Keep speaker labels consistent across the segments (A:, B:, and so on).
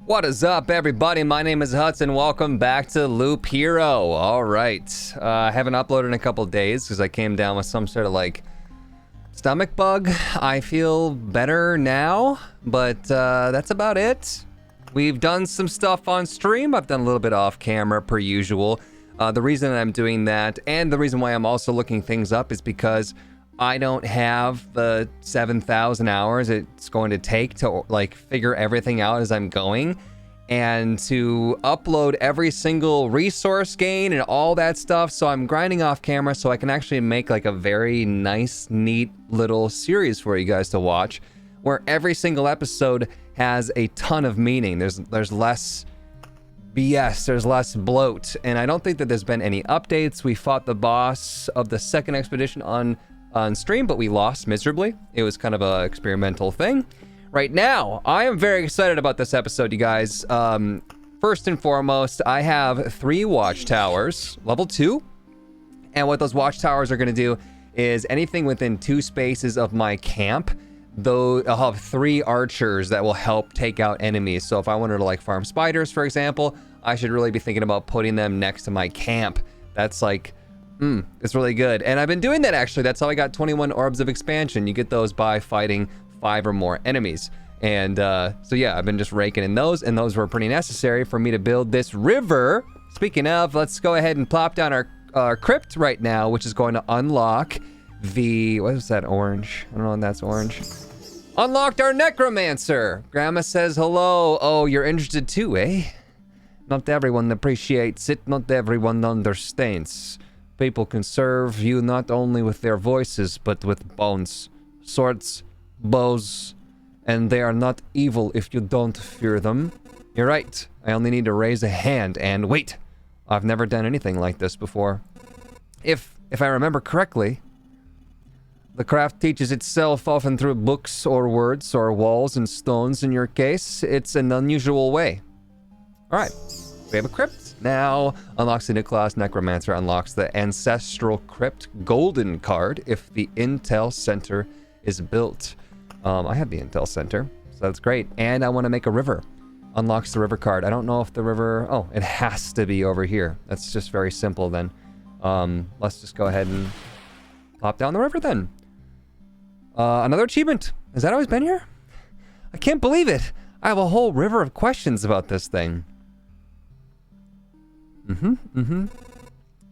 A: What is up, everybody? My name is Huts, and welcome back to Loop Hero. All right, I haven't uploaded in a couple days because I came down with some sort of like stomach bug. I feel better now, but that's about it. We've done some stuff on stream. I've done a little bit off camera per usual. The reason I'm doing that, and the reason why I'm also looking things up, is because I don't have the 7,000 hours it's going to take to like figure everything out as I'm going, and to upload every single resource gain and all that stuff. So I'm grinding off camera so I can actually make like a very nice, neat little series for you guys to watch, where every single episode has a ton of meaning. There's less BS, there's less bloat, and I don't think that there's been any updates. We fought the boss of the second expedition on stream, but we lost miserably. It was kind of a experimental thing. Right now, I am very excited about this episode, you guys. First and foremost, I have 3 watchtowers, level 2. And what those watchtowers are going to do is anything within 2 spaces of my camp, though I'll have 3 archers that will help take out enemies. So if I wanted to like farm spiders, for example, I should really be thinking about putting them next to my camp. That's like, it's really good. And I've been doing that actually. That's how I got 21 orbs of expansion. You get those by fighting 5 or more enemies. And so yeah, I've been just raking in those, and those were pretty necessary for me to build this river. Speaking of, let's go ahead and plop down our crypt right now, which is going to unlock the, what is that, orange? I don't know if that's orange. Unlocked our Necromancer. Grandma says hello. Oh, you're interested too, eh? Not everyone appreciates it. Not everyone understands. People can serve you not only with their voices, but with bones, swords, bows, and they are not evil if you don't fear them. You're right. I only need to raise a hand and wait. I've never done anything like this before. If I remember correctly, the craft teaches itself often through books or words or walls and stones. In your case, it's an unusual way. All right, we have a crypt. Now unlocks the new class. Necromancer unlocks the Ancestral Crypt Golden card if the Intel Center is built. I have the Intel Center, so that's great. And I want to make a river. Unlocks the river card. I don't know if the river... Oh, it has to be over here. That's just very simple then. Let's just go ahead and pop down the river then. Another achievement. Has that always been here? I can't believe it. I have a whole river of questions about this thing.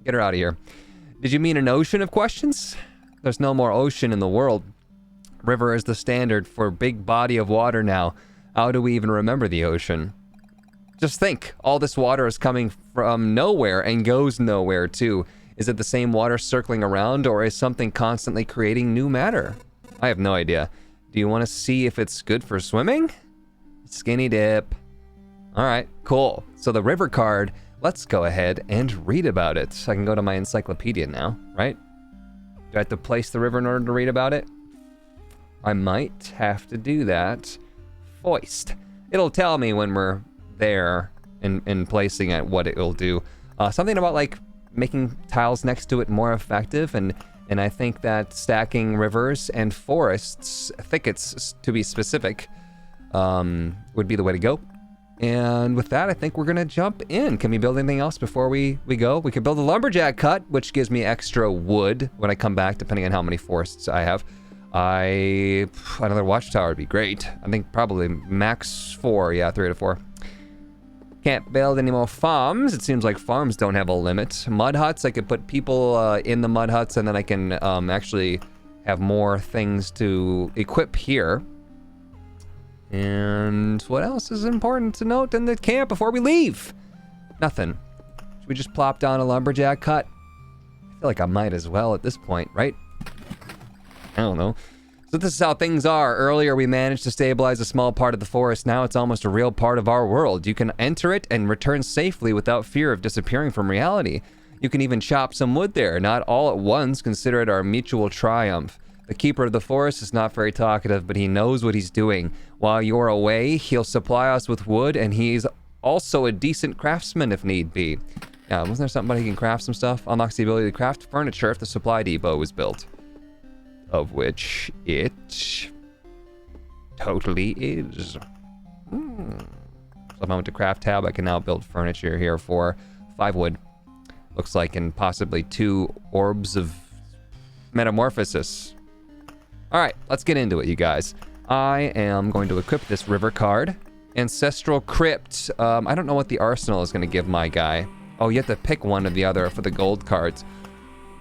A: Get her out of here. Did you mean an ocean of questions? There's no more ocean in the world. River is the standard for big body of water now. How do we even remember the ocean? Just think, all this water is coming from nowhere and goes nowhere too. Is it the same water circling around, or is something constantly creating new matter? I have no idea. Do you want to see if it's good for swimming? Skinny dip. All right, cool. So the river card, let's go ahead and read about it. I can go to my encyclopedia now, right? Do I have to place the river in order to read about it? I might have to do that. Foist. It'll tell me when we're there and placing it what it will do. Something about like making tiles next to it more effective, and I think that stacking rivers and forests, thickets to be specific, would be the way to go. And with that, I think we're gonna jump in. Can we build anything else before we go? We could build a lumberjack hut, which gives me extra wood when I come back, depending on how many forests I have. Another watchtower would be great. I think probably max 4, yeah, 3 to 4. Can't build any more farms. It seems like farms don't have a limit. Mud huts, I could put people in the mud huts, and then I can actually have more things to equip here. And what else is important to note in the camp before we leave? Nothing. Should we just plop down a lumberjack hut? I feel like I might as well at this point, right? I don't know. So this is how things are. Earlier we managed to stabilize a small part of the forest. Now it's almost a real part of our world. You can enter it and return safely without fear of disappearing from reality. You can even chop some wood there. Not all at once. Consider it our mutual triumph. The keeper of the forest is not very talkative, but he knows what he's doing. While you're away, he'll supply us with wood, and he's also a decent craftsman if need be. Yeah, wasn't there something about he can craft some stuff? Unlocks the ability to craft furniture if the supply depot is built. Of which it totally is. So if I went to craft tab, I can now build furniture here for 5 wood. Looks like, and possibly 2 orbs of metamorphosis. All right, let's get into it, you guys. I am going to equip this river card. Ancestral Crypt. I don't know what the arsenal is going to give my guy. Oh, you have to pick one or the other for the gold cards.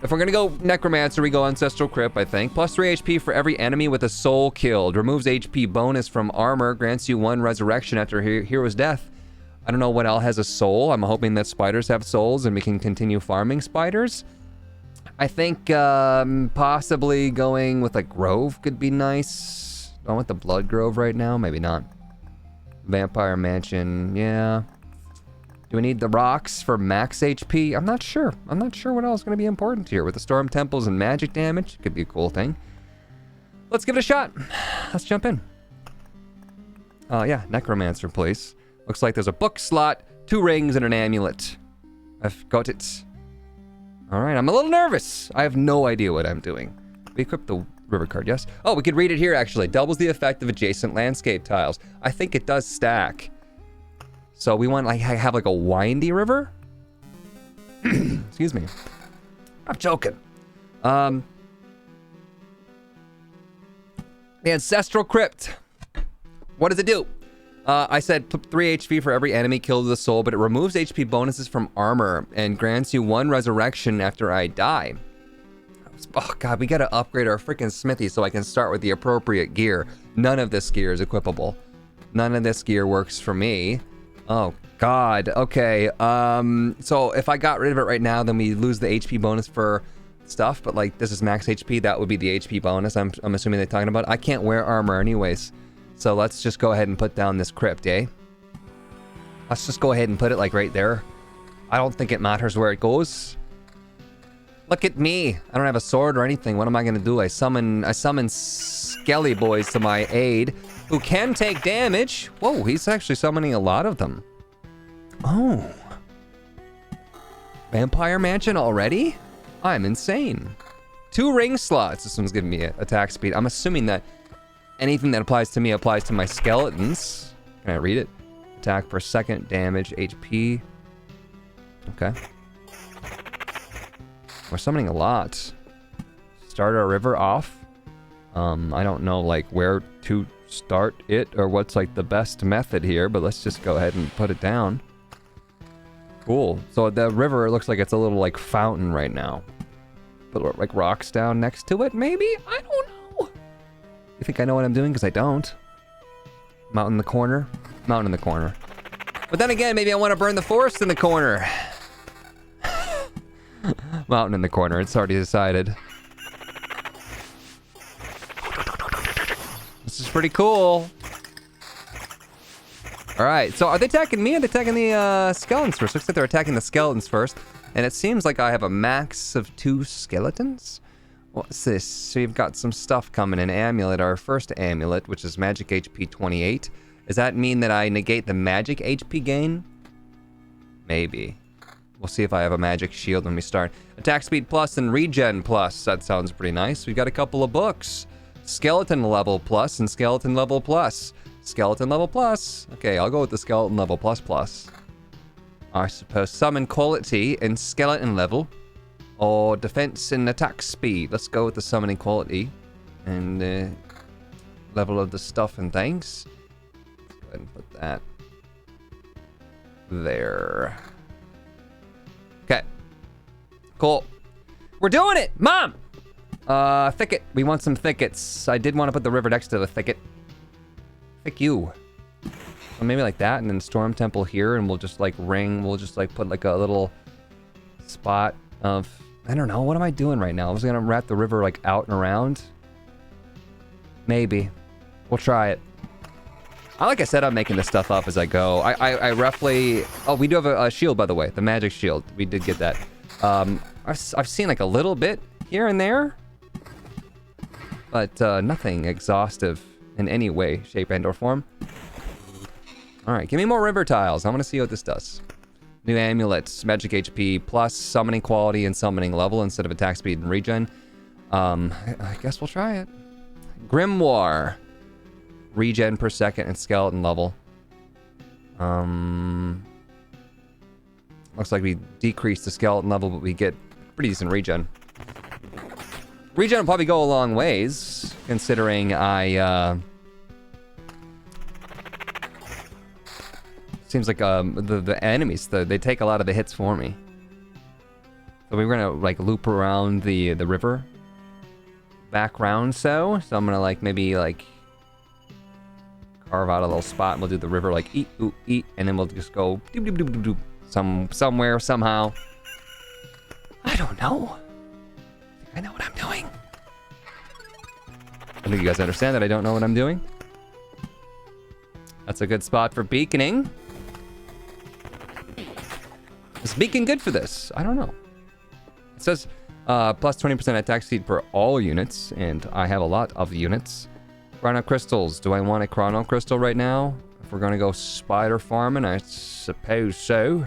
A: If we're going to go Necromancer, we go Ancestral Crypt, I think. Plus 3 HP for every enemy with a soul killed. Removes HP bonus from armor. Grants you 1 resurrection after hero's death. I don't know what else has a soul. I'm hoping that spiders have souls and we can continue farming spiders. I think possibly going with a grove could be nice. Do I want the blood grove right now? Maybe not. Vampire mansion, yeah. Do we need the rocks for max HP? I'm not sure. I'm not sure what else is going to be important here. With the storm temples and magic damage, could be a cool thing. Let's give it a shot. Let's jump in. Yeah, Necromancer, please. Looks like there's a book slot, 2 rings, and an amulet. I've got it. All right, I'm a little nervous. I have no idea what I'm doing. We equipped the river card, yes? Oh, we could read it here, actually. Doubles the effect of adjacent landscape tiles. I think it does stack. So we want, like, have like a windy river? Excuse me. I'm joking. The Ancestral Crypt. What does it do? I said 3 HP for every enemy killed with a soul, but it removes HP bonuses from armor and grants you 1 resurrection after I die. Oh god, we gotta upgrade our freaking smithy so I can start with the appropriate gear. None of this gear is equipable. None of this gear works for me. Oh god, okay. So if I got rid of it right now, then we lose the HP bonus for stuff, but like this is max HP, that would be the HP bonus I'm assuming they're talking about. I can't wear armor anyways. So let's just go ahead and put down this crypt, eh? Let's just go ahead and put it like right there. I don't think it matters where it goes. Look at me. I don't have a sword or anything. What am I gonna do? I summon Skelly boys to my aid who can take damage. Whoa, he's actually summoning a lot of them. Oh. Vampire Mansion already? I'm insane. 2 ring slots. This one's giving me attack speed. I'm assuming that anything that applies to me applies to my skeletons. Can I read it? Attack per second, damage, HP. Okay. We're summoning a lot. Start our river off. I don't know like where to start it or what's like the best method here, but let's just go ahead and put it down. Cool. So the river looks like it's a little like fountain right now. Put like rocks down next to it, maybe? I don't know. You think I know what I'm doing? Because I don't. Mountain in the corner. Mountain in the corner. But then again, maybe I want to burn the forest in the corner. Mountain in the corner. It's already decided. This is pretty cool. All right. So are they attacking me? Or are they attacking the skeletons first? Looks like they're attacking the skeletons first. And it seems like I have a max of 2 skeletons. What's this? So you've got some stuff coming in. Amulet, our first amulet, which is magic HP 28. Does that mean that I negate the magic HP gain? Maybe. We'll see if I have a magic shield when we start. Attack speed plus and regen plus. That sounds pretty nice. We've got a couple of books. Skeleton level plus and skeleton level plus. Skeleton level plus. Okay, I'll go with the skeleton level plus plus. I suppose summon quality and skeleton level. Or defense and attack speed. Let's go with the summoning quality. And level of the stuff and things. Let's go ahead and put that there. Okay. Cool. We're doing it! Mom! Thicket. We want some thickets. I did want to put the river next to the thicket. Thick you. So maybe like that, and then Storm Temple here, and we'll just like we'll just like put like a little spot of, I don't know, what am I doing right now? I was gonna wrap the river like out and around. Maybe. We'll try it. Like I said, I'm making this stuff up as I go. I roughly, oh, we do have a shield, by the way, the magic shield. We did get that. I've seen like a little bit here and there, but nothing exhaustive in any way, shape, and or form. All right, give me more river tiles. I want to see what this does. New amulets, magic HP plus summoning quality and summoning level instead of attack speed and regen. I guess we'll try it. Grimoire, regen per second and skeleton level. Looks like we decrease the skeleton level, but we get pretty decent regen. Regen will probably go a long ways, considering seems like the enemies, they take a lot of the hits for me. So we're gonna like loop around the river back round, so I'm gonna like maybe like carve out a little spot and we'll do the river like eat, ooh, eat, and then we'll just go doop, doop, doop, doop, doop, somewhere, somehow. I don't know. I think I know what I'm doing. I think you guys understand that I don't know what I'm doing. That's a good spot for beaconing. Is beacon good for this? I don't know. It says plus 20% attack speed for all units, and I have a lot of units. Chrono crystals. Do I want a chrono crystal right now? If we're gonna go spider farming, I suppose so.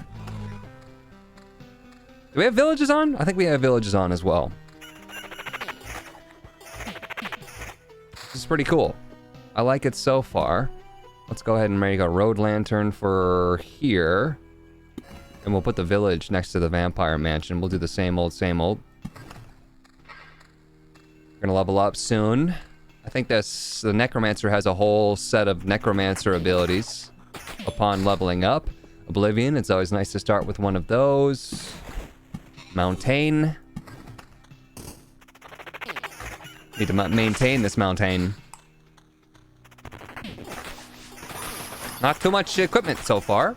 A: Do we have villages on? I think we have villages on as well. This is pretty cool. I like it so far. Let's go ahead and make a road lantern for here. And we'll put the village next to the vampire mansion. We'll do the same old, same old. We're gonna level up soon. I think the Necromancer has a whole set of Necromancer abilities upon leveling up. Oblivion, it's always nice to start with one of those. Mountain. Need to maintain this mountain. Not too much equipment so far.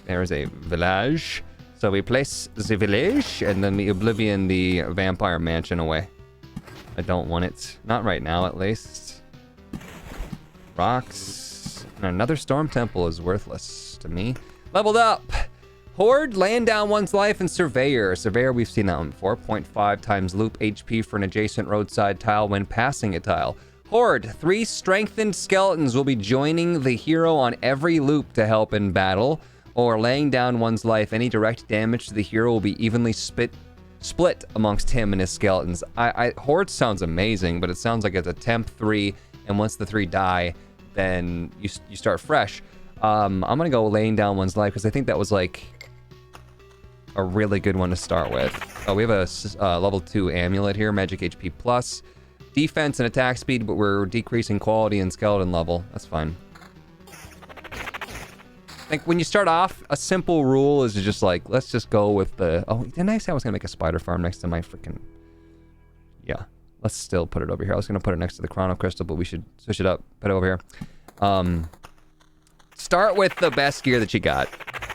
A: There's a village. So we place the village and then we Oblivion the vampire mansion away. I don't want it. Not right now, at least. Rocks. And another storm temple is worthless to me. Leveled up. Horde, laying down one's life, and Surveyor. Surveyor, we've seen that one before. 0.5 times loop HP for an adjacent roadside tile when passing a tile. Horde, 3 strengthened skeletons will be joining the hero on every loop to help in battle, or laying down one's life. Any direct damage to the hero will be evenly split amongst him and his skeletons. Horde sounds amazing, but it sounds like it's a temp 3, and once the 3 die, then you start fresh. I'm gonna go laying down one's life because I think that was like a really good one to start with. Oh, we have a level 2 amulet here, magic HP plus, defense and attack speed, but we're decreasing quality and skeleton level. That's fine. Like when you start off, a simple rule is to just like, let's just go with the, oh, didn't I say I was gonna make a spider farm next to my freaking, yeah, let's still put it over here. I was gonna put it next to the chrono crystal, but we should switch it up, put it over here. Start with the best gear that you got,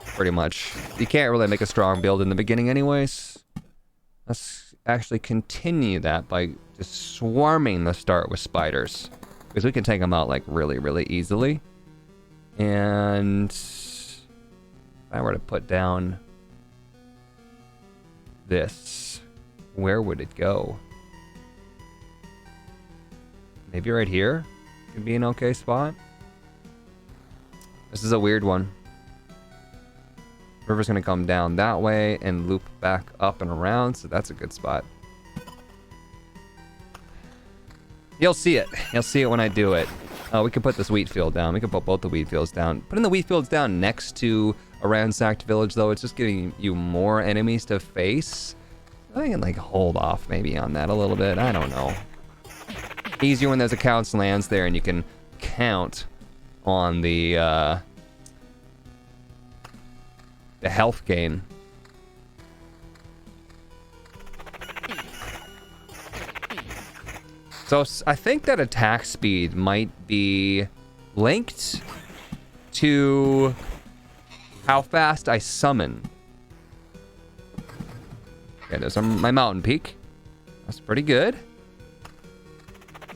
A: pretty much. You can't really make a strong build in the beginning anyways. Let's actually continue that by just swarming the start with spiders, because we can take them out like really, really easily. And if I were to put down this, where would it go? Maybe right here could be an okay spot. This is a weird one. River's gonna come down that way and loop back up and around, so that's a good spot. You'll see it. You'll see it when I do it. We can put this wheat field down. We can put both the wheat fields down. Putting the wheat fields down next to a ransacked village, though, it's just giving you more enemies to face. I can, like, hold off maybe on that a little bit. I don't know. Easier when there's a count's lands there and you can count on the health gain. So I think that attack speed might be linked to how fast I summon. Okay, there's my mountain peak. That's pretty good.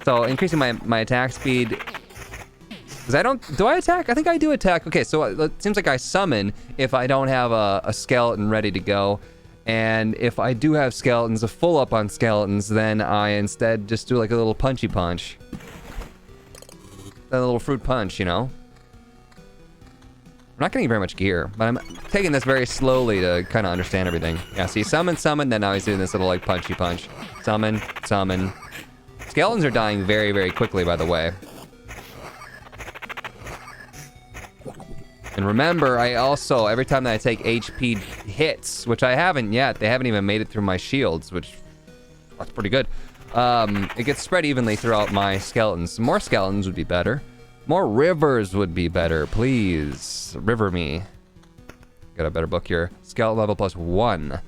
A: So increasing my attack speed, because do I attack? I think I do attack. Okay, so it seems like I summon if I don't have a skeleton ready to go. And if I do have skeletons, a full up on skeletons, then I instead just do like a little punchy punch. A little fruit punch, you know? I'm not getting very much gear, but I'm taking this very slowly to kind of understand everything. Yeah, see, summon, then now he's doing this little like punchy punch. Summon, summon. Skeletons are dying very, very quickly, by the way. And remember, I also, every time that I take HP hits, which I haven't yet, they haven't even made it through my shields, which, that's pretty good. It gets spread evenly throughout my skeletons. More skeletons would be better. More rivers would be better, please. River me. Got a better book here. Skeleton level +1.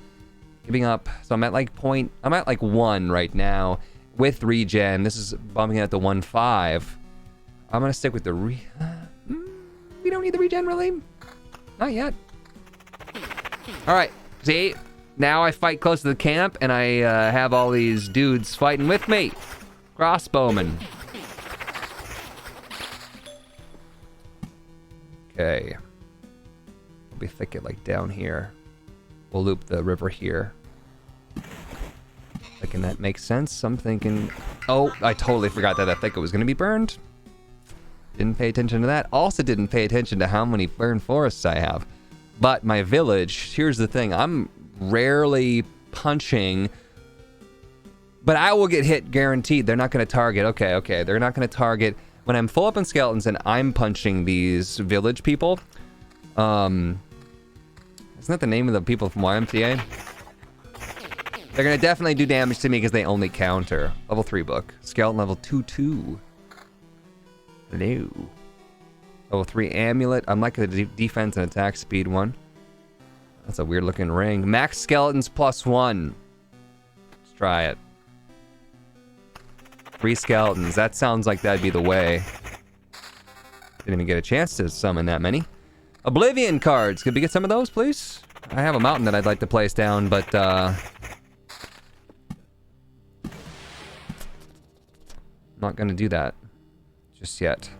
A: Giving up, so I'm at like 1 right now with regen. This is bumping it to 1.5. I'm gonna stick with the we don't need the regen, really. Not yet. All right, see? Now I fight close to the camp, and I have all these dudes fighting with me. Crossbowmen. Okay. It'll be thicket like down here. We'll loop the river here. Thinking that makes sense. I'm thinking... Oh, I totally forgot that thicket was going to be burned. Didn't pay attention to that. Also didn't pay attention to how many burned forests I have. But my village, here's the thing. I'm rarely punching, but I will get hit guaranteed. They're not going to target. Okay. They're not going to target. When I'm full up on skeletons and I'm punching these village people, isn't that the name of the people from YMCA? They're going to definitely do damage to me because they only counter. Level 3 book. Skeleton level 2-2. Hello. Level 3 amulet. I'm like the defense and attack speed one. That's a weird looking ring. Max skeletons +1. Let's try it. 3 skeletons. That sounds like that'd be the way. Didn't even get a chance to summon that many. Oblivion cards. Could we get some of those, please? I have a mountain that I'd like to place down, but not gonna do that just yet.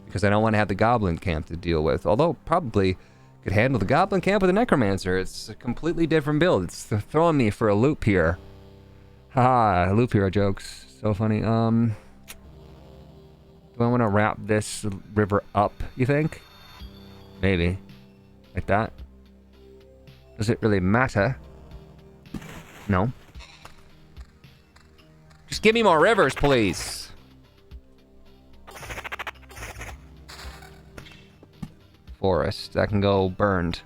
A: Because I don't want to have the goblin camp to deal with. Although, probably could handle the goblin camp with a necromancer. It's a completely different build. It's throwing me for a loop here. Haha, loop hero jokes. So funny. Do I want to wrap this river up, you think? Maybe. Like that? Does it really matter? No. Just give me more rivers, please. Forest that can go burned.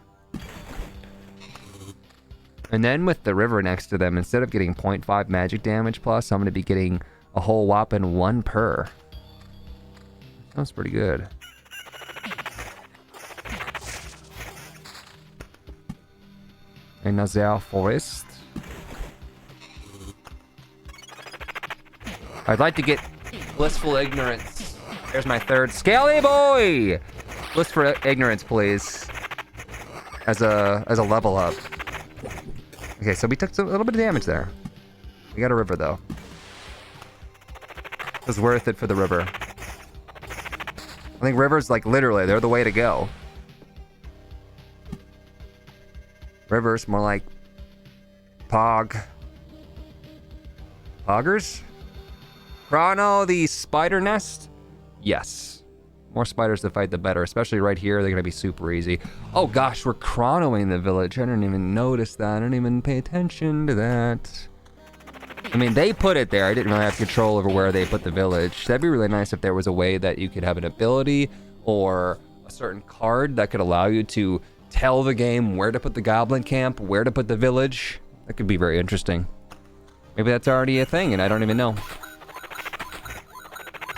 A: And then with the river next to them, instead of getting 0.5 magic damage plus, I'm going to be getting a whole whopping 1 per. Sounds pretty good. A Nazar Forest. I'd like to get Blissful Ignorance. There's my third Scaly Boy! Blissful Ignorance, please. As a level up. Okay, so we took a little bit of damage there. We got a river, though. It was worth it for the river. I think rivers, like, literally, they're the way to go. Rivers, more like... Poggers? Chrono, the spider nest? Yes. More spiders to fight, the better. Especially right here, they're going to be super easy. Oh gosh, we're chronoing the village. I didn't even notice that. I didn't even pay attention to that. I mean, they put it there. I didn't really have control over where they put the village. That'd be really nice if there was a way that you could have an ability or a certain card that could allow you to tell the game where to put the goblin camp, where to put the village. That could be very interesting. Maybe that's already a thing and I don't even know.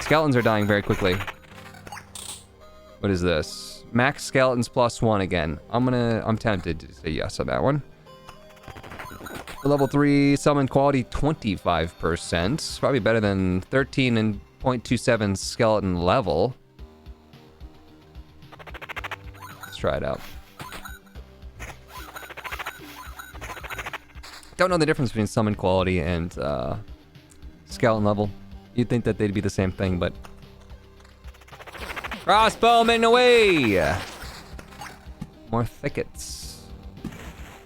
A: Skeletons are dying very quickly. What is this? Max skeletons +1 again. I'm tempted to say yes on that one. Level 3 summon quality 25%. Probably better than 13 and 0.27 skeleton level. Let's try it out. Don't know the difference between summon quality and skeleton level. You'd think that they'd be the same thing, but crossbowmen away! More thickets.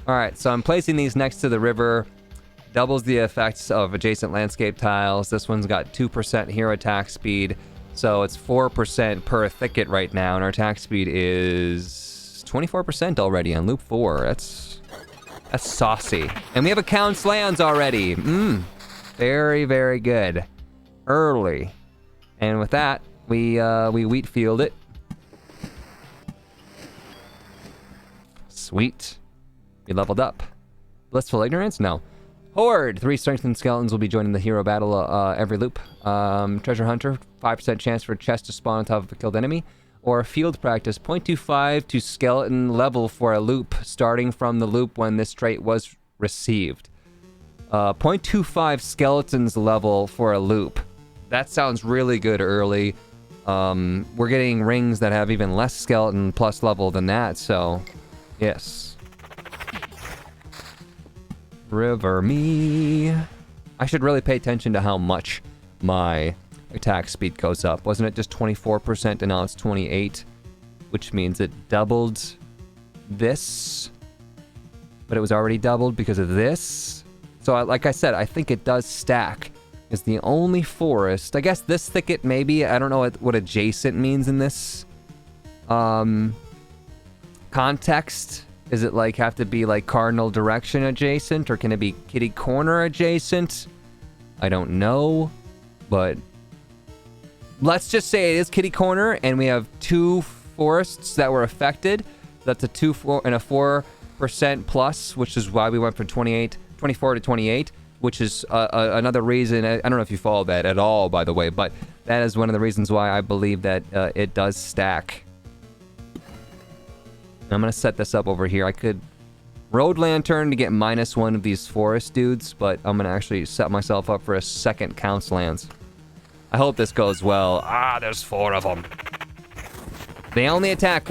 A: Alright, so I'm placing these next to the river. Doubles the effects of adjacent landscape tiles. This one's got 2% hero attack speed. So it's 4% per thicket right now. And our attack speed is 24% already on loop 4. That's saucy. And we have a Count's Lands already. Very, very good. Early. And with that, we wheat field it. Sweet. We leveled up. Blissful Ignorance? No. Horde! 3 strengthened skeletons will be joining the hero battle every loop. Treasure Hunter, 5% chance for a chest to spawn on top of a killed enemy. Or Field Practice, 0.25 to skeleton level for a loop, starting from the loop when this trait was received. 0.25 skeletons level for a loop. That sounds really good early. We're getting rings that have even less skeleton plus level than that, so yes. River me. I should really pay attention to how much my attack speed goes up. Wasn't it just 24% and now it's 28? Which means it doubled this. But it was already doubled because of this. So like I said, I think it does stack. It's the only forest. I guess this thicket maybe. I don't know what adjacent means in this context. Is it like have to be like cardinal direction adjacent, or can it be kitty corner adjacent? I don't know, but let's just say it is kitty corner, and we have 2 forests that were affected. That's a 4% plus, which is why we went from 24 to 28, which is another reason. I don't know if you follow that at all, by the way, but that is one of the reasons why I believe that it does stack. I'm going to set this up over here. I could Road Lantern to get -1 of these forest dudes, but I'm going to actually set myself up for a second Count's Lands. I hope this goes well. There's 4 of them. They only attack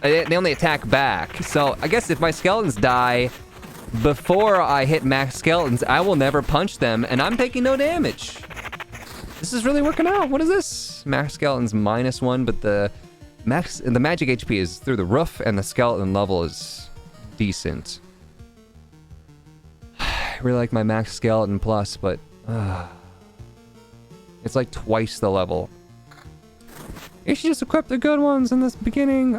A: they only attack back. So I guess if my skeletons die before I hit max skeletons, I will never punch them, and I'm taking no damage. This is really working out. What is this? Max skeletons -1, but the magic HP is through the roof, and the skeleton level is decent. I really like my max skeleton plus, but it's like twice the level. You should just equip the good ones in this beginning.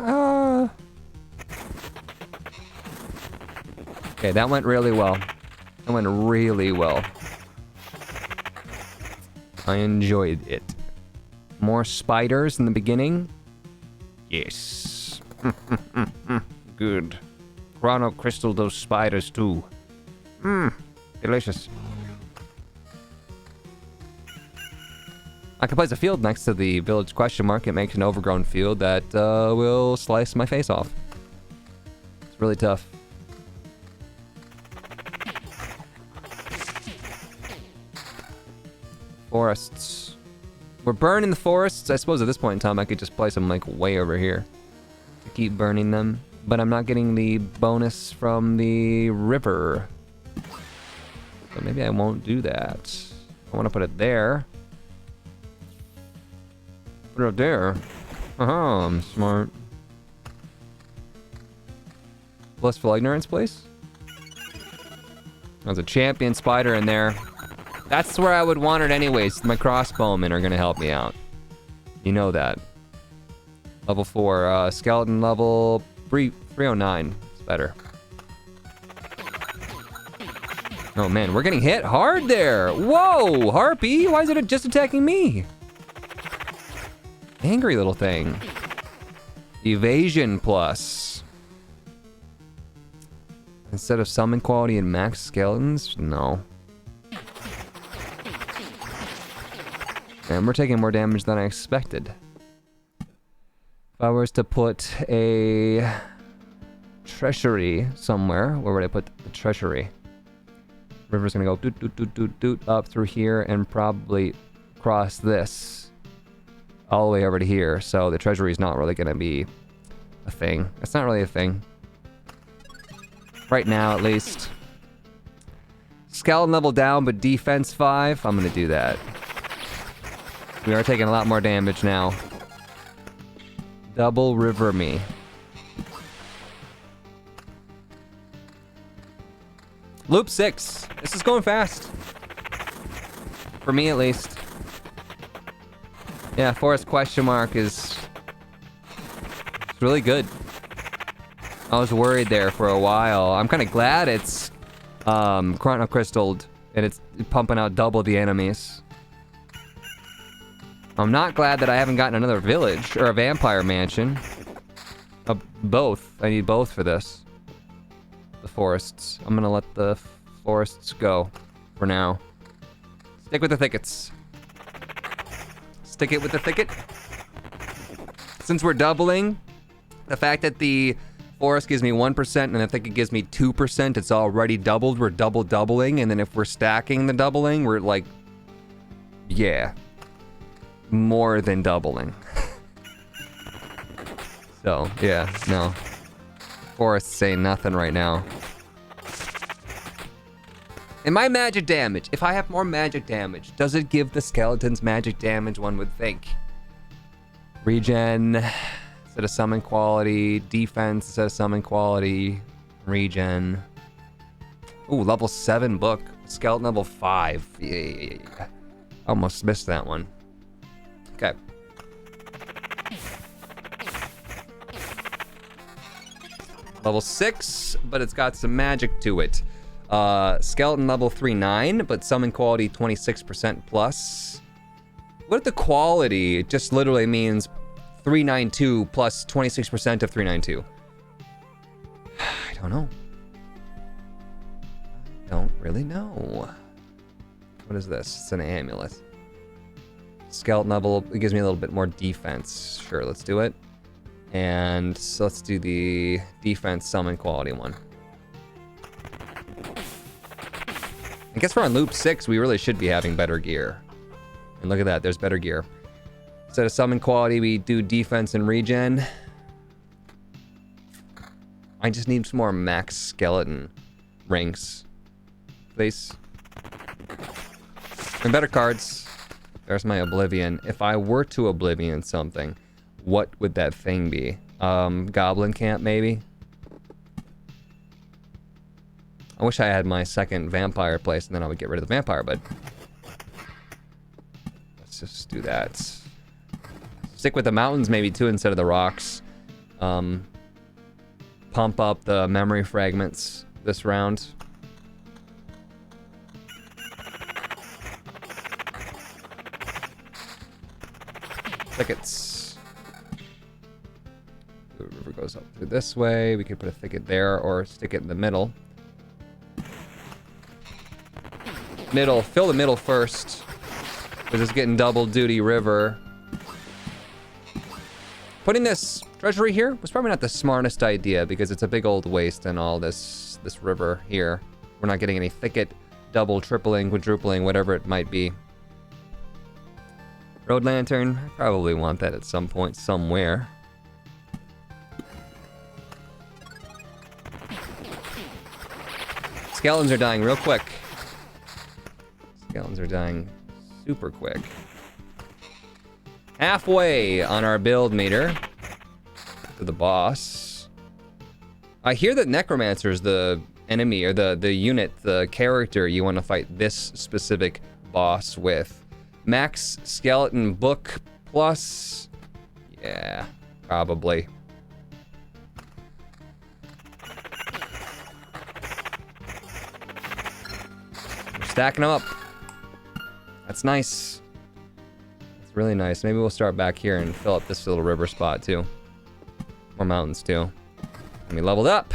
A: Okay, that went really well. That went really well. I enjoyed it. More spiders in the beginning. Yes. Good. Chrono Crystal those spiders too. Delicious. I can place a field next to the village question mark. It makes an overgrown field that will slice my face off. It's really tough. Forests. We're burning the forests. I suppose at this point in time I could just place them like way over here to keep burning them, but I'm not getting the bonus from the river, so maybe I won't do that. I want to put it there. Put it up there. I'm smart. Blissful Ignorance, please. There's a champion spider in there. That's where I would want it anyways. My crossbowmen are gonna help me out. You know that. Level 4, skeleton level 309. It's better. Oh man, we're getting hit hard there. Whoa, Harpy, why is it just attacking me? Angry little thing. Evasion plus. Instead of summon quality and max skeletons? No. And we're taking more damage than I expected. If I was to put a treasury somewhere, where would I put the treasury? River's gonna go doot doot doot doot doot up through here and probably cross this all the way over to here. So the treasury is not really gonna be a thing. It's not really a thing. Right now, at least. Skeleton level down, but defense 5. I'm gonna do that. We are taking a lot more damage now. Double river me. Loop 6. This is going fast. For me, at least. Yeah, forest question mark is it's really good. I was worried there for a while. I'm kind of glad it's chrono crystalled and it's pumping out double the enemies. I'm not glad that I haven't gotten another village or a vampire mansion. Both. I need both for this. The forests. I'm gonna let the forests go for now. Stick with the thickets. Stick it with the thicket. Since we're doubling, the fact that the forest gives me 1% and the thicket gives me 2%, it's already doubled. We're doubling, and then if we're stacking the doubling, we're like, yeah, more than doubling. So, yeah, no. Forests say nothing right now. And my magic damage, if I have more magic damage, does it give the skeletons magic damage, one would think? Regen, instead of summon quality. Defense, instead of summon quality. Regen. Ooh, level 7 book. Skeleton level 5. Yeah. Almost missed that one. Okay. Level 6, but it's got some magic to it. Skeleton level 3-9, but summon quality 26% plus. What if the quality just literally means 392 plus 26% of 392? I don't know. I don't really know. What is this? It's an amulet. Skeleton level, it gives me a little bit more defense. Sure, let's do it. And so let's do the defense summon quality one. I guess we're on loop 6, we really should be having better gear. And look at that, there's better gear. Instead of summon quality, we do defense and regen. I just need some more max skeleton ranks. Please. And better cards. There's my Oblivion. If I were to Oblivion something, what would that thing be? Goblin Camp, maybe? I wish I had my second vampire place, and then I would get rid of the vampire, but... let's just do that. Stick with the mountains, maybe, too, instead of the rocks. Pump up the memory fragments this round. Thickets. The river goes up through this way. We could put a thicket there, or stick it in the middle. Middle, fill the middle first, because it's getting double duty river. Putting this treasury here was probably not the smartest idea, because it's a big old waste and all this river here. We're not getting any thicket, double, tripling, quadrupling, whatever it might be. Road lantern, I probably want that at some point, somewhere. Skeletons are dying real quick. Skeletons are dying super quick. Halfway on our build meter to the boss. I hear that Necromancer is the enemy, or the unit, the character you want to fight this specific boss with. Max skeleton book plus. Yeah, probably. We're stacking them up. That's nice. It's really nice. Maybe we'll start back here and fill up this little river spot too. More mountains too. And we leveled up.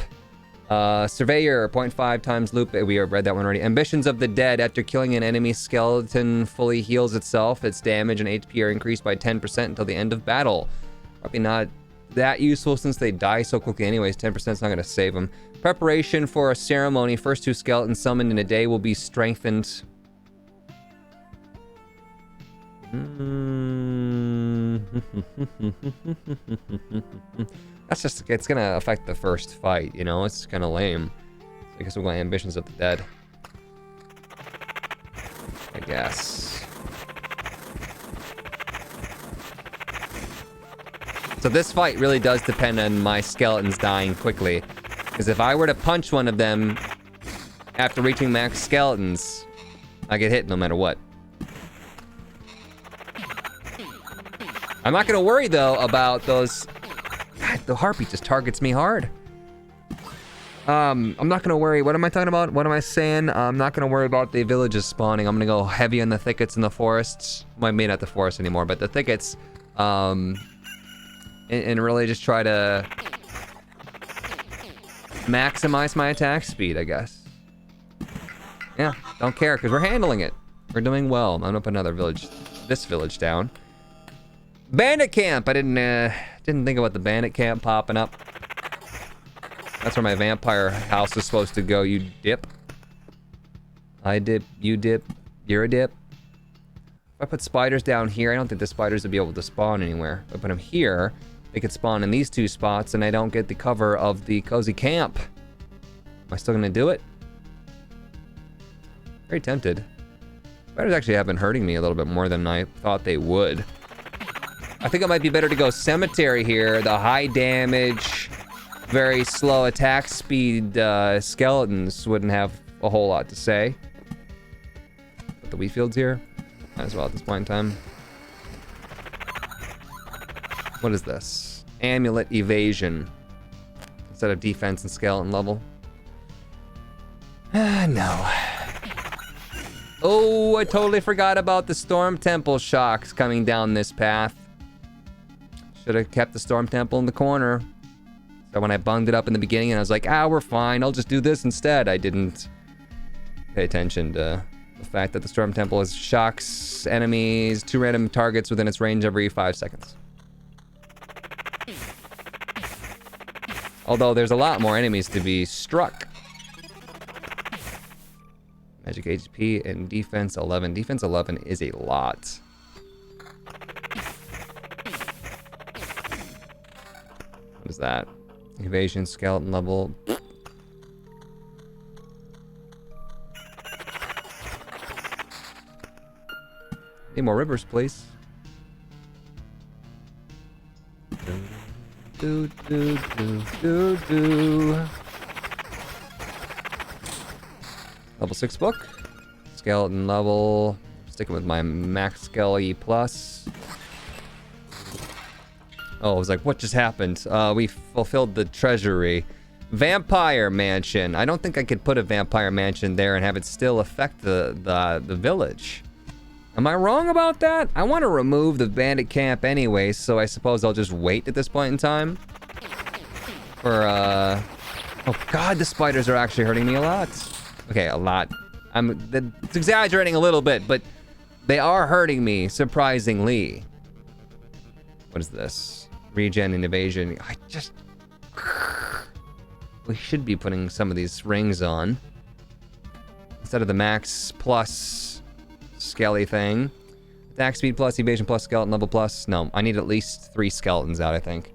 A: Surveyor, 0.5 times loop. We have read that one already. Ambitions of the Dead. After killing an enemy, skeleton fully heals itself. Its damage and HP are increased by 10% until the end of battle. Probably not that useful since they die so quickly anyways. 10% is not going to save them. Preparation for a ceremony. First 2 skeletons summoned in a day will be strengthened. That's just, it's gonna affect the first fight, you know? It's kind of lame. I guess we'll go Ambitions of the Dead. I guess. So this fight really does depend on my skeletons dying quickly. Because if I were to punch one of them after reaching max skeletons, I get hit no matter what. I'm not gonna worry though about those. God, the harpy just targets me hard. I'm not gonna worry. What am I talking about? What am I saying? I'm not gonna worry about the villages spawning. I'm gonna go heavy on the thickets and the forests. Well, maybe not the forest anymore, but the thickets. And really just try to maximize my attack speed, I guess. Yeah, don't care, because we're handling it. We're doing well. I'm gonna put another village, this village down. Bandit camp! I didn't think about the bandit camp popping up. That's where my vampire house is supposed to go, you dip. I dip, you dip, you're a dip. If I put spiders down here, I don't think the spiders would be able to spawn anywhere. If I put them here, they could spawn in these two spots, and I don't get the cover of the cozy camp. Am I still gonna do it? Very tempted. Spiders actually have been hurting me a little bit more than I thought they would. I think it might be better to go cemetery here. The high damage, very slow attack speed skeletons wouldn't have a whole lot to say. Put the wheat fields here. Might as well at this point in time. What is this? Amulet evasion. Instead of defense and skeleton level. No. Oh, I totally forgot about the Storm Temple shocks coming down this path. Should have kept the Storm Temple in the corner. So when I bunged it up in the beginning and I was like, we're fine, I'll just do this instead. I didn't pay attention to the fact that the Storm Temple shocks enemies, 2 random targets within its range every 5 seconds. Although there's a lot more enemies to be struck. Magic HP and defense 11. Defense 11 is a lot. What is that? Evasion, skeleton level. Need more rivers, please. Do, do, do, do, do. Level 6 book. Skeleton level. Sticking with my max Skelly plus. Oh, I was like, what just happened? We fulfilled the treasury. Vampire mansion. I don't think I could put a vampire mansion there and have it still affect the village. Am I wrong about that? I want to remove the bandit camp anyway, so I suppose I'll just wait at this point in time. For, oh god, the spiders are actually hurting me a lot. Okay, a lot. It's exaggerating a little bit, but they are hurting me, surprisingly. What is this? Regen and evasion. We should be putting some of these rings on. Instead of the max plus skelly thing. Attack speed plus, evasion plus, skeleton level plus. No, I need at least 3 skeletons out, I think.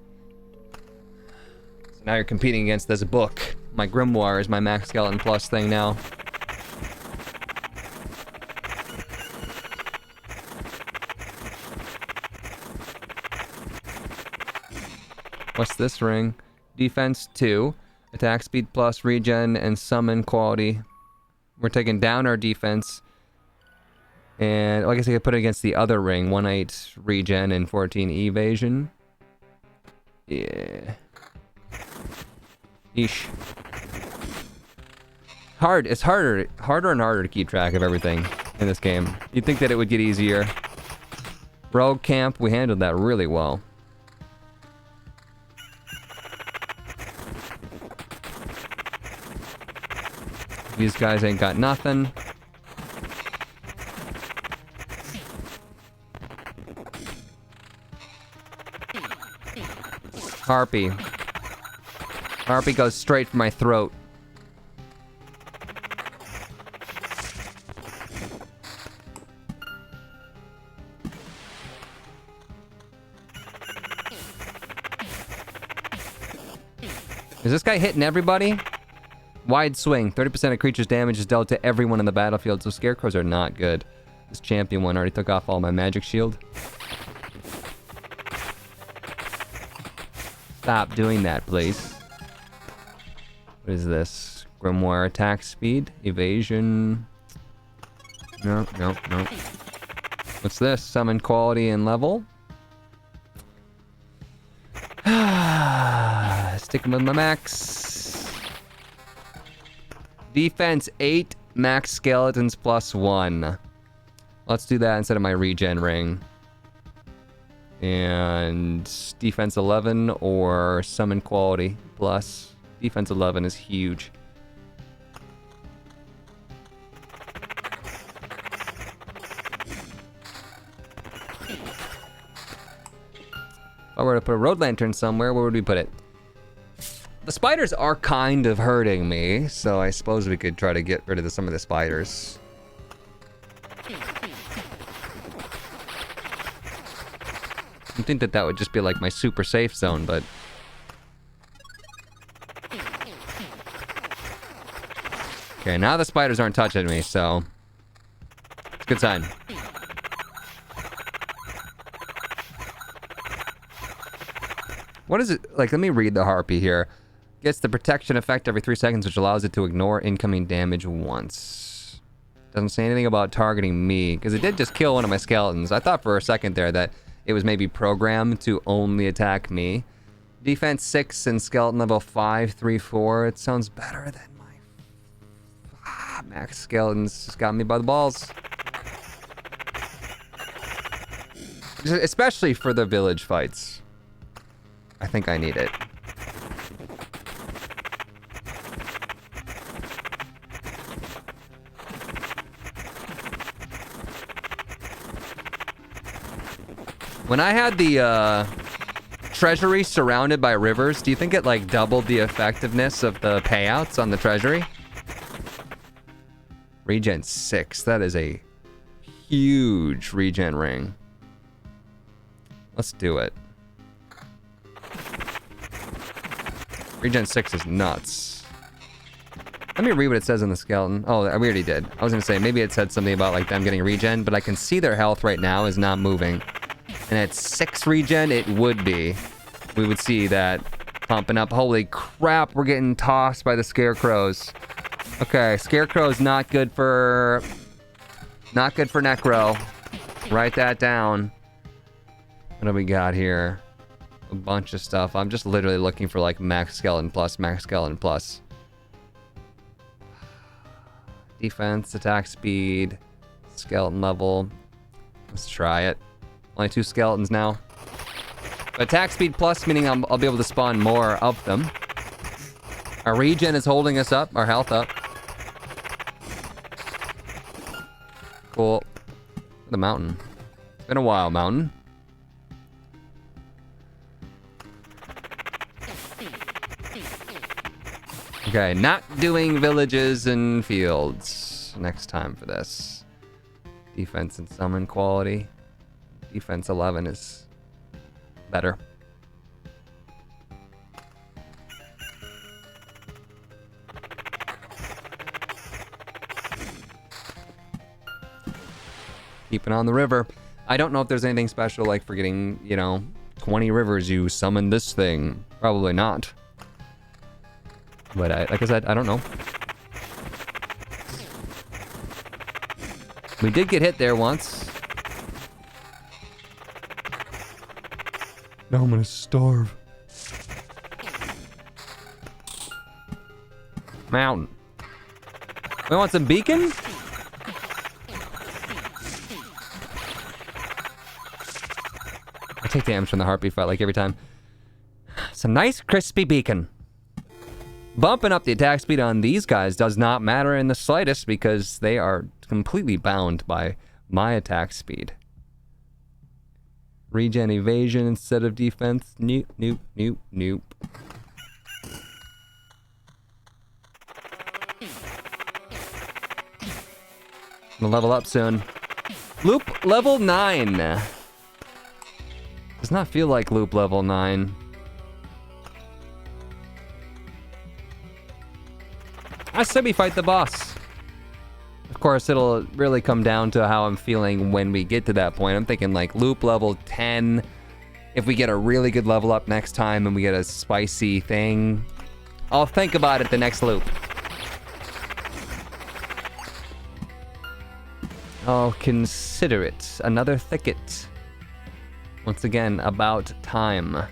A: So now you're competing against this book. My grimoire is my max skeleton plus thing now. What's this ring? Defense 2. Attack speed plus, regen, and summon quality. We're taking down our defense. And I guess I could put it against the other ring. 1/8 regen and 14 evasion. Yeah. Eesh. It's harder and harder to keep track of everything in this game. You'd think that it would get easier. Rogue camp, we handled that really well. These guys ain't got nothing. Harpy. Harpy goes straight for my throat. Is this guy hitting everybody? Wide swing. 30% of creatures' damage is dealt to everyone in the battlefield, so scarecrows are not good. This champion one already took off all my magic shield. Stop doing that, please. What is this? Grimoire attack speed? Evasion? No. What's this? Summon quality and level? Sticking with my max. Defense 8, max skeletons plus 1. Let's do that instead of my regen ring. And defense 11 or summon quality plus Defense 11 is huge. If I were to put a road lantern somewhere, where would we put it? The spiders are kind of hurting me, so I suppose we could try to get rid of some of the spiders. I think that would just be like my super safe zone, but... Okay, now the spiders aren't touching me, so... It's a good sign. What is it? Like, let me read the harpy here. Gets the protection effect every 3 seconds, which allows it to ignore incoming damage once. Doesn't say anything about targeting me, because it did just kill one of my skeletons. I thought for a second there that it was maybe programmed to only attack me. Defense 6 and skeleton level 5, 3, 4. It sounds better than my... max skeletons just got me by the balls. Especially for the village fights. I think I need it. When I had the treasury surrounded by rivers, do you think it like doubled the effectiveness of the payouts on the treasury? Regen 6, that is a huge regen ring. Let's do it. Regen 6 is nuts. Let me read what it says in the skeleton. Oh, we already did. I was gonna say, maybe it said something about like them getting regen, but I can see their health right now is not moving. And at 6 regen, it would be. We would see that pumping up. Holy crap, we're getting tossed by the scarecrows. Okay, scarecrow's not good for... Not good for Necro. Write that down. What do we got here? A bunch of stuff. I'm just literally looking for like max skeleton plus, max skeleton plus. Defense, attack speed, skeleton level. Let's try it. Only 2 skeletons now. Attack speed plus, meaning I'll be able to spawn more of them. Our regen is holding us up, our health up. Cool. The mountain. It's been a while, mountain. Okay, not doing villages and fields next time for this. Defense and summon quality. Defense 11 is better. Keeping on the river. I don't know if there's anything special like for getting, you know, 20 rivers you summon this thing. Probably not. But like I said, I don't know. We did get hit there once. Now I'm gonna starve. Mountain. We want some beacon? I take damage from the harpy fight like every time. Some nice crispy beacon. Bumping up the attack speed on these guys does not matter in the slightest because they are completely bound by my attack speed. Regen evasion instead of defense. Nope, nope, nope, nope. I'm gonna level up soon. Loop level 9. Does not feel like loop level 9. I said we fight the boss. Of course, it'll really come down to how I'm feeling when we get to that point. I'm thinking like loop level 10. If we get a really good level up next time and we get a spicy thing, I'll think about it the next loop. I'll consider it another thicket. Once again, about time.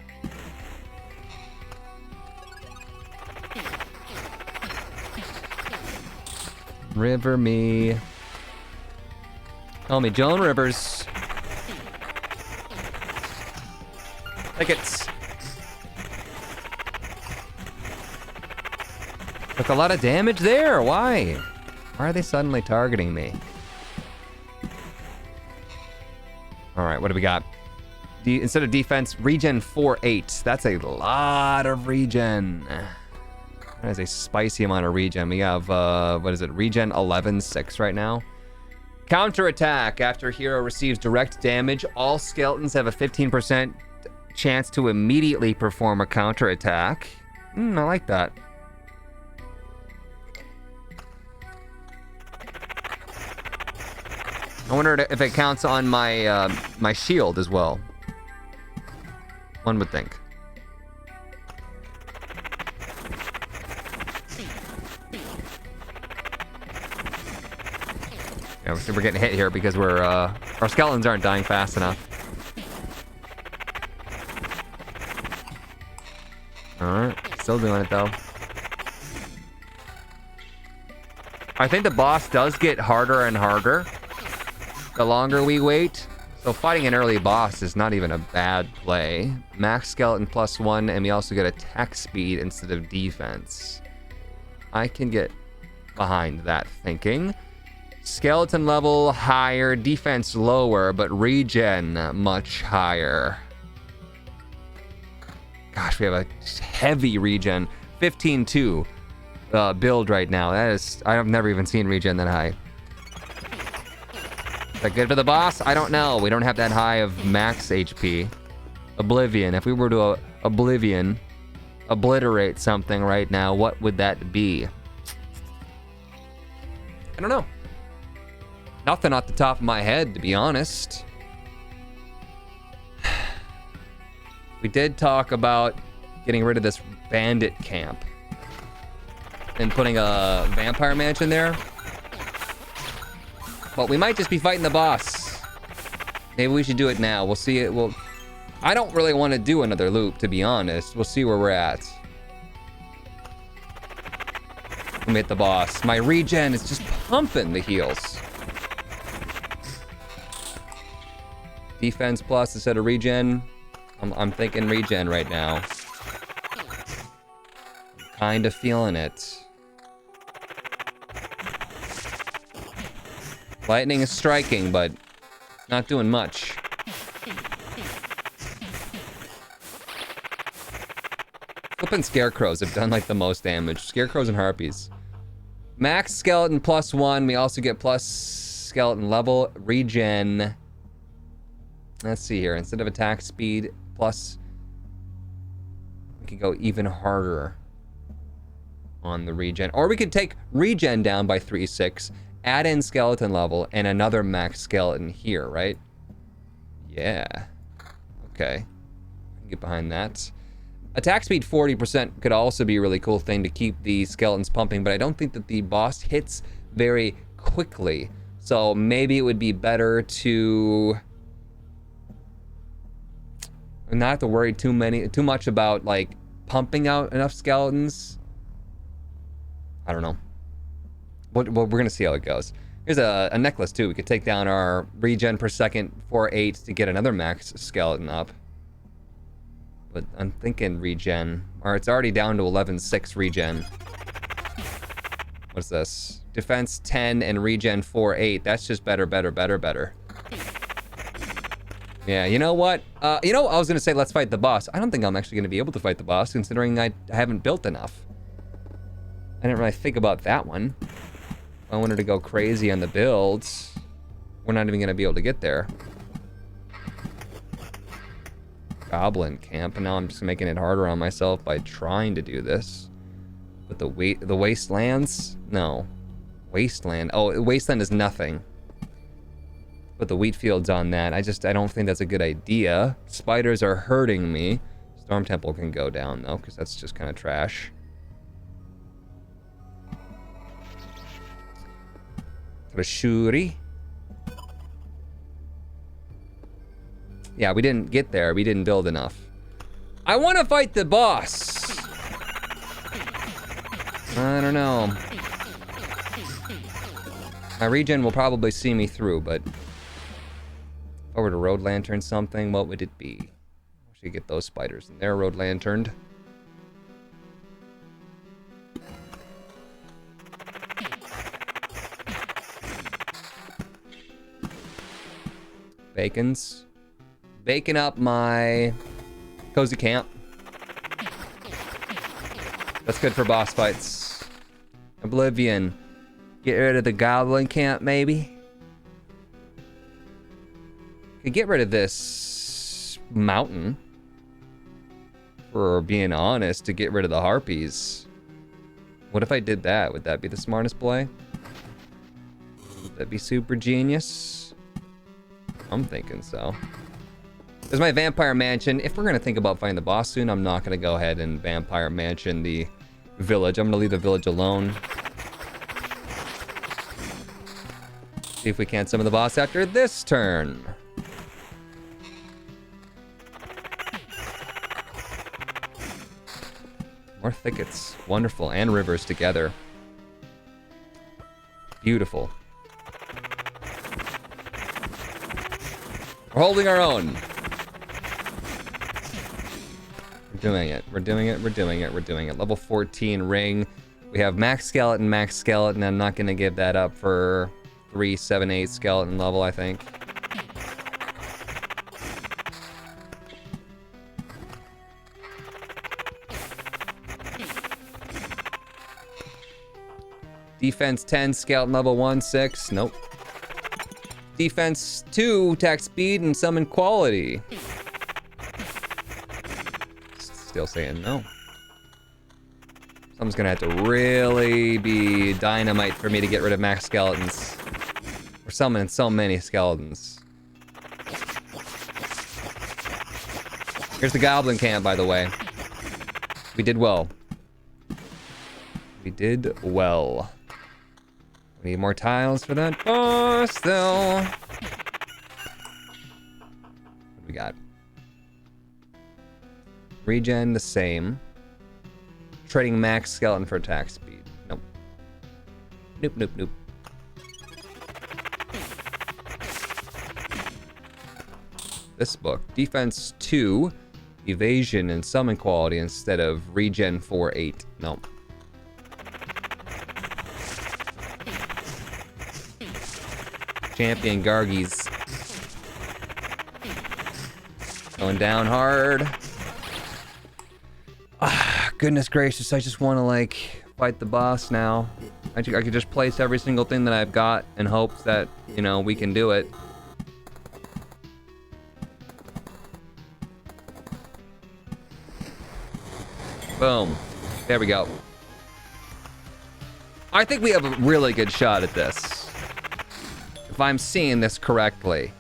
A: River me. Call me Joan Rivers. Tickets. Took a lot of damage there. Why? Why are they suddenly targeting me? All right, what do we got? Instead of defense, regen 4/8. That's a lot of regen. That is a spicy amount of regen. We have, what is it? Regen 11/6 right now. Counterattack. After hero receives direct damage, all skeletons have a 15% chance to immediately perform a counterattack. I like that. I wonder if it counts on my my shield as well. One would think. Yeah, we're getting hit here because we're our skeletons aren't dying fast enough. Alright, still doing it though. I think the boss does get harder and harder the longer we wait. So fighting an early boss is not even a bad play. Max skeleton +1, and we also get attack speed instead of defense. I can get behind that thinking. Skeleton level higher, defense lower, but regen much higher. Gosh, we have a heavy regen. 15-2 build right now. That is, I've never even seen regen that high. Is that good for the boss? I don't know. We don't have that high of max HP. Oblivion. If we were to obliterate something right now, what would that be? I don't know. Nothing off the top of my head, to be honest. We did talk about getting rid of this bandit camp and putting a vampire mansion there. But we might just be fighting the boss. Maybe we should do it now. We'll see it. I don't really want to do another loop, to be honest. We'll see where we're at. Let me hit the boss. My regen is just pumping the heals. Defense plus instead of regen. I'm thinking regen right now. I'm kind of feeling it. Lightning is striking, but not doing much. Flipping scarecrows have done like the most damage. Scarecrows and harpies. Max skeleton +1. We also get plus skeleton level. Regen. Let's see here. Instead of attack speed plus, we could go even harder on the regen. Or we could take regen down by 3/6. Add in skeleton level and another max skeleton here, right? Yeah. Okay. I can get behind that. Attack speed 40% could also be a really cool thing to keep the skeletons pumping, but I don't think that the boss hits very quickly. So maybe it would be better to not have to worry too much about like pumping out enough skeletons. I don't know. Well, we're gonna see how it goes. Here's a necklace too. We could take down our regen per second 4/8 to get another max skeleton up. But I'm thinking regen, or it's already down to 11/6 regen. What's this? Defense 10 and regen 4/8. That's just better. Yeah, you know what? I was gonna say let's fight the boss. I don't think I'm actually gonna be able to fight the boss, considering I haven't built enough. I didn't really think about that one. I wanted to go crazy on the builds. We're not even gonna be able to get there. Goblin camp, and now I'm just making it harder on myself by trying to do this. But the wastelands? No. Wasteland. Oh, wasteland is nothing. But the wheat fields on that. I don't think that's a good idea. Spiders are hurting me. Storm Temple can go down though, because that's just kind of trash. Trashuri. Yeah, we didn't get there. We didn't build enough. I want to fight the boss. I don't know. My regen will probably see me through, but if I were to road lantern something, what would it be? I should get those spiders in there road lanterned. Bacon's. Bacon up my cozy camp. That's good for boss fights. Oblivion. Get rid of the goblin camp, maybe. Could get rid of this mountain. For being honest, to get rid of the harpies. What if I did that? Would that be the smartest play? Would that be super genius? I'm thinking so. There's my vampire mansion. If we're gonna think about fighting the boss soon, I'm not gonna go ahead and vampire mansion the village. I'm gonna leave the village alone. See if we can't summon the boss after this turn. More thickets. Wonderful. And rivers together. Beautiful. We're holding our own. We're doing it. We're doing it. We're doing it. We're doing it. Level 14 ring. We have max skeleton, max skeleton. I'm not going to give that up for 3, 7, 8 skeleton level, I think. Defense 10, skeleton level 1, 6. Nope. Defense 2, attack speed and summon quality. Still saying no. Someone's gonna have to really be dynamite for me to get rid of max skeletons. We're summoning so many skeletons. Here's the goblin camp, by the way. We did well. We did well. We need more tiles for that boss, though. What do we got? Regen the same. Trading max skeleton for attack speed. Nope. Nope, nope, nope. This book. Defense 2, evasion and summon quality instead of regen 4, 8. Nope. Champion Gargies. Going down hard. Ah, goodness gracious, I just want to, like, fight the boss now. I could just place every single thing that I've got in hopes that, you know, we can do it. Boom. There we go. I think we have a really good shot at this. If I'm seeing this correctly.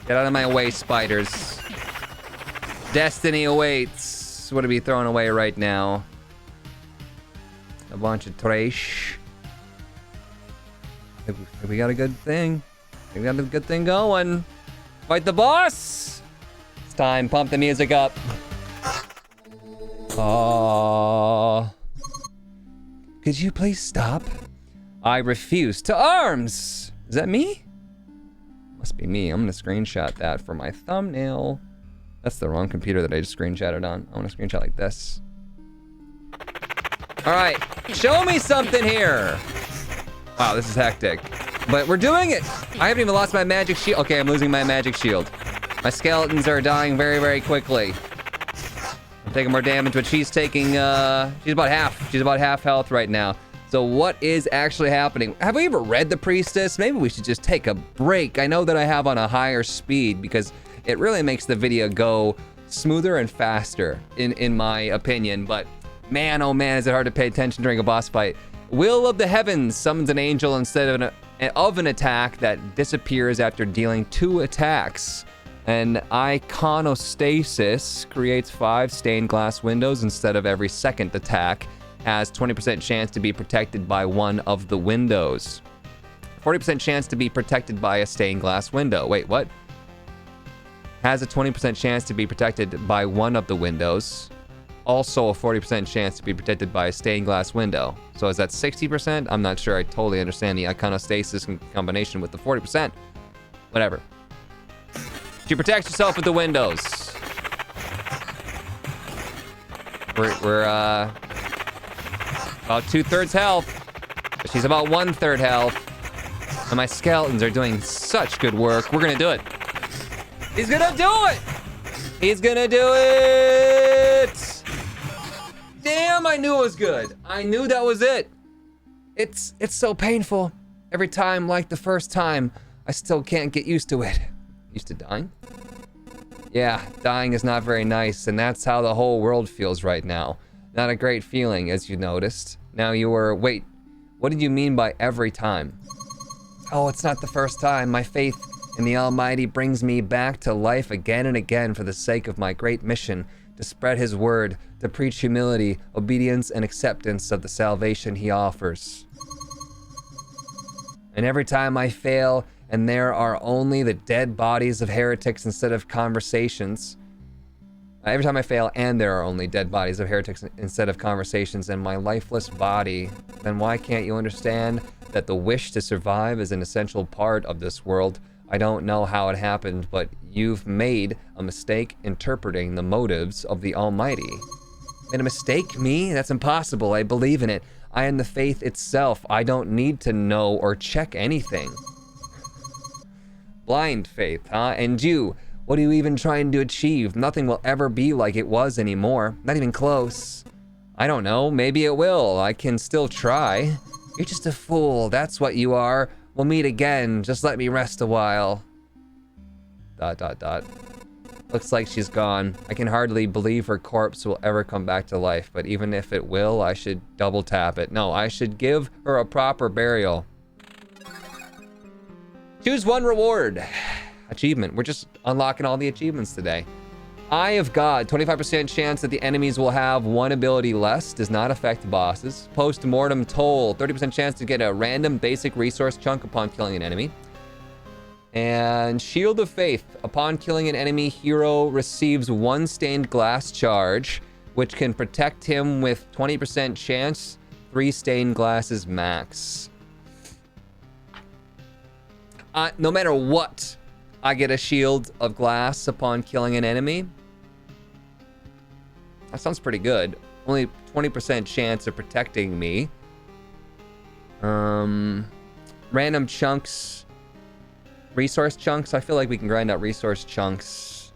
A: Get out of my way, spiders. Destiny awaits. What are we throwing away right now? A bunch of trash. We got a good thing. We got a good thing going. Fight the boss! It's time. Pump the music up. Aww. Could you please stop? I refuse to arms! Is that me? Must be me. I'm gonna screenshot that for my thumbnail. That's the wrong computer that I just screenshotted on. I want to screenshot like this. All right, show me something here. Wow, this is hectic. But we're doing it. I haven't even lost my magic shield. Okay, I'm losing my magic shield. My skeletons are dying very, very quickly. I'm taking more damage, but she's taking, she's about half. She's about half health right now. So what is actually happening? Have we ever read the Priestess? Maybe we should just take a break. I know that I have on a higher speed because it really makes the video go smoother and faster, in my opinion. But man, oh man, is it hard to pay attention during a boss fight. Will of the Heavens summons an angel instead of an attack that disappears after dealing 2 attacks. And Iconostasis creates 5 stained glass windows instead of every second attack. Has 20% chance to be protected by one of the windows. 40% chance to be protected by a stained glass window. Wait, what? Has a 20% chance to be protected by one of the windows. Also a 40% chance to be protected by a stained glass window. So is that 60%? I'm not sure I totally understand the Iconostasis in combination with the 40%. Whatever. She protects herself with the windows. We're about 2/3 health. She's about 1/3 health. And my skeletons are doing such good work. We're gonna do it. He's gonna do it! He's gonna do it! Damn, I knew it was good. I knew that was it. It's so painful. Every time, like the first time, I still can't get used to it. Used to dying? Yeah, dying is not very nice, and that's how the whole world feels right now. Not a great feeling, as you noticed. Now you were, wait, what did you mean by every time? Oh, it's not the first time. My faith in the Almighty brings me back to life again and again for the sake of my great mission to spread His word, to preach humility, obedience, and acceptance of the salvation He offers. And every time I fail, and there are only the dead bodies of heretics instead of conversations. Every time I fail, and there are only dead bodies of heretics instead of conversations in my lifeless body, then why can't you understand that the wish to survive is an essential part of this world? I don't know how it happened, but you've made a mistake interpreting the motives of the Almighty. Made a mistake? Me? That's impossible. I believe in it. I am the faith itself. I don't need to know or check anything. Blind faith, huh? And you, what are you even trying to achieve? Nothing will ever be like it was anymore. Not even close. I don't know, maybe it will. I can still try. You're just a fool, that's what you are. We'll meet again, just let me rest a while. ... Looks like she's gone. I can hardly believe her corpse will ever come back to life, but even if it will, I should double tap it. No, I should give her a proper burial. Choose one reward. Achievement. We're just unlocking all the achievements today. Eye of God. 25% chance that the enemies will have one ability less. Does not affect bosses. Post-mortem toll. 30% chance to get a random basic resource chunk upon killing an enemy. And Shield of Faith. Upon killing an enemy, hero receives one stained glass charge, which can protect him with 20% chance. 3 stained glasses max. No matter what, I get a shield of glass upon killing an enemy. That sounds pretty good. Only 20% chance of protecting me. Random chunks. Resource chunks. I feel like we can grind out resource chunks.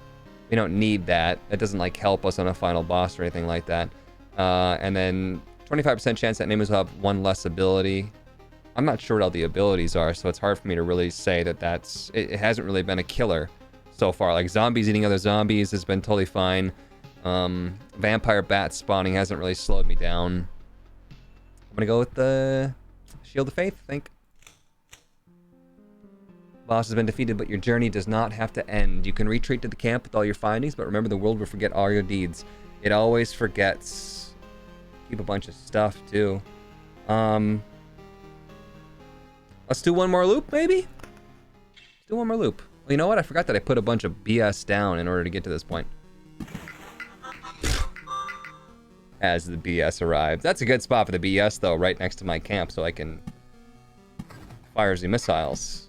A: We don't need that. That doesn't like help us on a final boss or anything like that. And then 25% chance that enemies will have one less ability. I'm not sure what all the abilities are, so it's hard for me to really say that that's... It hasn't really been a killer so far. Like, zombies eating other zombies has been totally fine. Vampire bat spawning hasn't really slowed me down. I'm gonna go with the Shield of Faith, I think. Boss has been defeated, but your journey does not have to end. You can retreat to the camp with all your findings, but remember the world will forget all your deeds. It always forgets. Keep a bunch of stuff, too. Let's do one more loop, maybe? Let's do one more loop. Well, you know what? I forgot that I put a bunch of BS down in order to get to this point. As the BS arrives. That's a good spot for the BS, though, right next to my camp, so I can fire the missiles.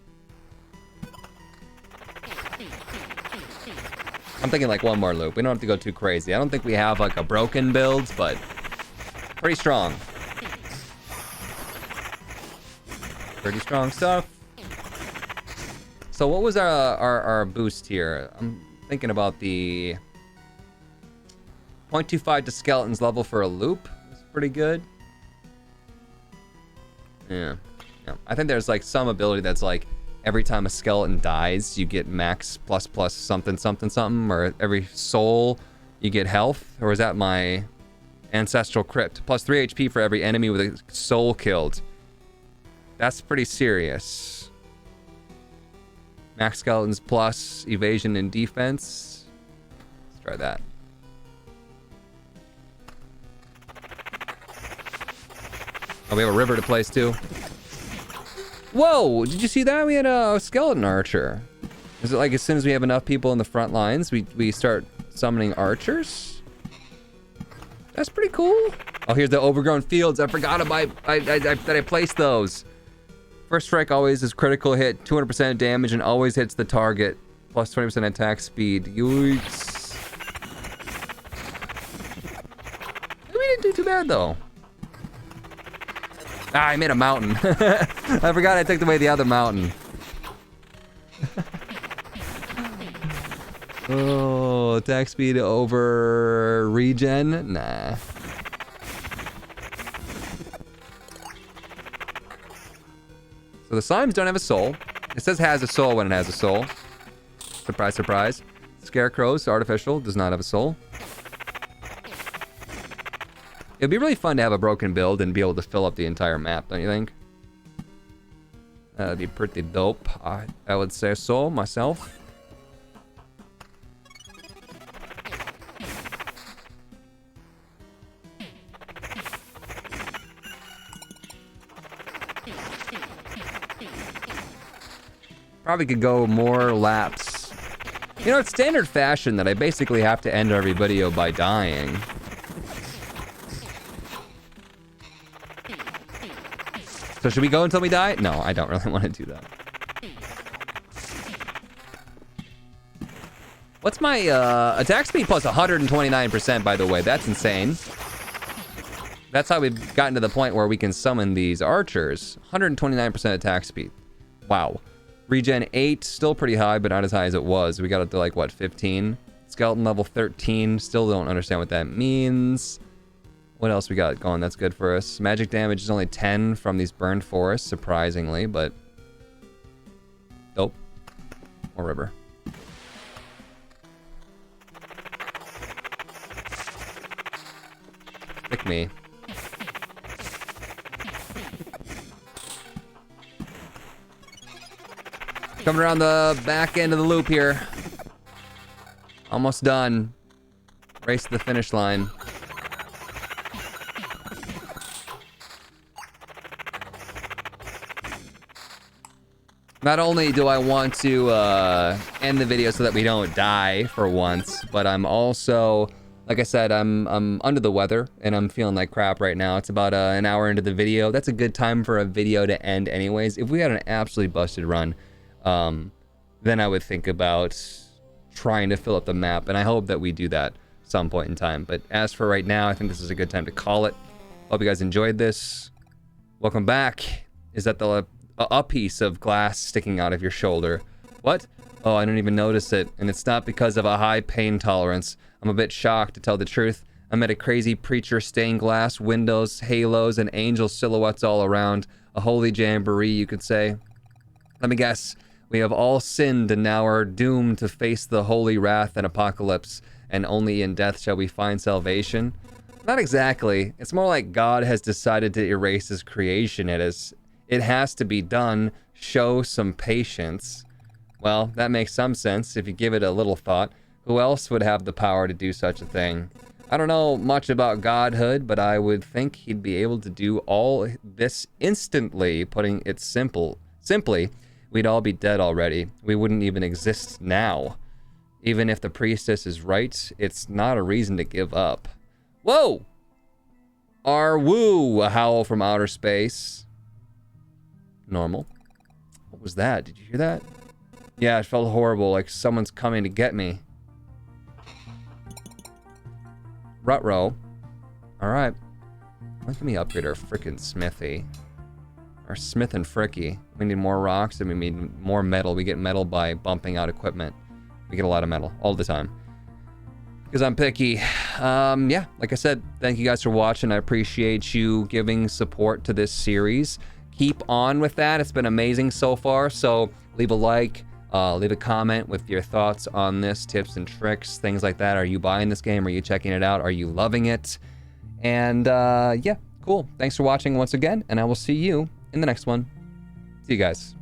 A: I'm thinking like one more loop. We don't have to go too crazy. I don't think we have like a broken build, but pretty strong. Pretty strong stuff. So what was our boost here? I'm thinking about the 0.25 to skeletons level for a loop. It's pretty good. Yeah. I think there's like some ability that's like every time a skeleton dies, you get max plus something, or every soul you get health. Or is that my ancestral crypt? Plus 3 HP for every enemy with a soul killed. That's pretty serious. Max skeletons plus evasion and defense. Let's try that. Oh, we have a river to place too. Whoa, did you see that? We had a skeleton archer. Is it like as soon as we have enough people in the front lines, we start summoning archers? That's pretty cool. Oh, here's the overgrown fields. I forgot about that I placed those. First strike always is critical hit, 200% damage, and always hits the target. Plus 20% attack speed. Yikes. We didn't do too bad, though. Ah, I made a mountain. I forgot I took away the other mountain. Oh, attack speed over regen? Nah. So the slimes don't have a soul. It says has a soul when it has a soul. Surprise, surprise. Scarecrow's artificial, does not have a soul. It'd be really fun to have a broken build and be able to fill up the entire map, don't you think? That'd be pretty dope. I would say so, myself. Probably could go more laps. You know, it's standard fashion that I basically have to end every video by dying. So should we go until we die? No, I don't really want to do that. What's my attack speed plus 129%, by the way? That's insane. That's how we've gotten to the point where we can summon these archers. 129% attack speed. Wow. Regen 8, still pretty high, but not as high as it was. We got up to like, what, 15? Skeleton level 13, still don't understand what that means. What else we got going that's good for us? Magic damage is only 10 from these burned forests, surprisingly, but... Dope. More river. Pick me. Coming around the back end of the loop here. Almost done. Race to the finish line. Not only do I want to end the video so that we don't die for once, but I'm also, like I said, I'm under the weather and I'm feeling like crap right now. It's about an hour into the video. That's a good time for a video to end anyways. If we had an absolutely busted run, then I would think about trying to fill up the map, and I hope that we do that some point in time. But as for right now, I think this is a good time to call it. Hope you guys enjoyed this. Welcome back. Is that a piece of glass sticking out of your shoulder? What? Oh, I didn't even notice it, and it's not because of a high pain tolerance. I'm a bit shocked, to tell the truth. I met a crazy preacher, stained glass, windows, halos, and angel silhouettes all around. A holy jamboree, you could say. Let me guess. We have all sinned and now are doomed to face the holy wrath and apocalypse, and only in death shall we find salvation? Not exactly. It's more like God has decided to erase his creation. It has to be done. Show some patience. Well, that makes some sense if you give it a little thought. Who else would have the power to do such a thing? I don't know much about godhood, but I would think he'd be able to do all this instantly. Putting it simply, we'd all be dead already. We wouldn't even exist now. Even if the priestess is right, it's not a reason to give up. Whoa! Arwoo! A howl from outer space. Normal. What was that? Did you hear that? Yeah, it felt horrible, like someone's coming to get me. Rutrow. Alright. Let me upgrade our frickin' smithy. Our smith and fricky. We need more rocks and we need more metal. We get metal by bumping out equipment. We get a lot of metal all the time. Because I'm picky. Yeah, like I said, thank you guys for watching. I appreciate you giving support to this series. Keep on with that. It's been amazing so far. So leave a like, leave a comment with your thoughts on this, tips and tricks, things like that. Are you buying this game? Are you checking it out? Are you loving it? And yeah, cool. Thanks for watching once again, and I will see you in the next one. See you guys.